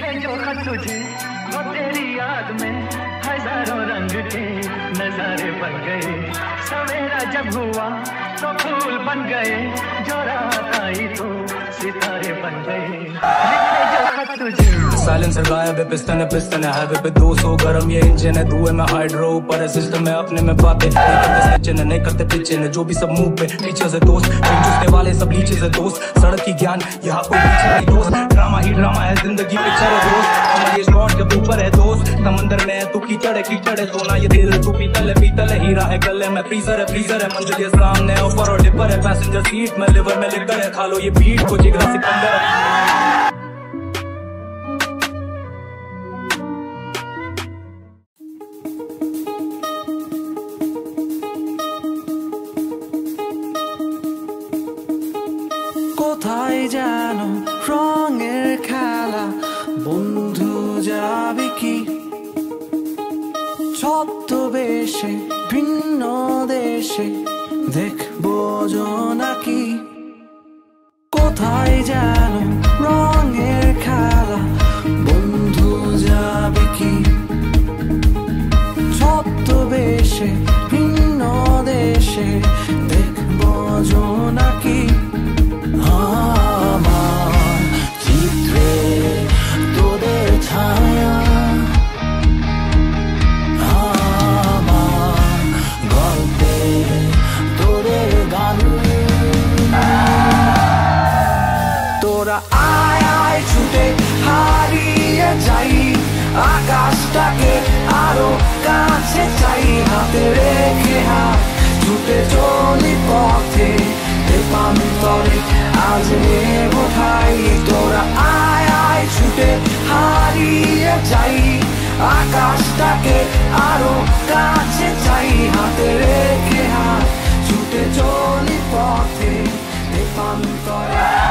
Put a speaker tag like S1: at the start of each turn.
S1: लिखे जो खत तुझे वो तेरी याद में हजारों रंग के नजारे बन गए। सवेरा जब हुआ तो फूल बन गए, जो रात आई तो सितारे बन गए। लिखे जो खत तुझे।
S2: साइलेंसर गायब है, पिस्टन है हाईवे पे 200 गरम ये इंजन है, धुएं में हाइड्रो ऊपर है सिस्टम है, अपने में बातें नहीं करते पिछे ने, जो भी सब मुंह पे टीचर्स है दोस्त, चूसने वाले सब लीचेस है दोस्त, सड़क की ज्ञान यहाँ कोई पीछे नहीं दोस्त, ड्रामा ही ड्रामा है जिंदगी पिक्चर है दोस्त, ये शॉट के ऊपर है दोस्त, समंदर में है तू कीचड़ है सोना ये दिल तू पीतल है हीरा है गले में फ्रीजर है मंजिल ये सामने ऊपर और डिपर है, पैसेंजर सीट में लिवर में लिकर है, खा लो ये बीट को जिगरा सिकंदर है।
S3: কোথায় যেন রঙের খেলা বন্ধু যাবে কি ছদ্মবেশে ভিন্ন দেশে দেখবো জোনাকি কোথায় যেন রঙের খেলা বন্ধু যাবে কি ছদ্মবেশে ভিন্ন দেশে দেখবো জোনাকি আমার চিত্রে তোদের ছায়া আমার গল্পে তোদের গান তোরা আয় আয় ছুটে হারিয়ে যাই আকাশটাকে আরো কাছে চাই হাতে রেখে হাত ছুটে চলি পথে প্রান্তরে আজ নেবো ঠাই তোরা আয় আয় ছুটে হারিয়ে যাই আকাশটাকে আরো কাছে চাই হাতে রেখে হাত ছুটে চলি পথে প্রান্তরে।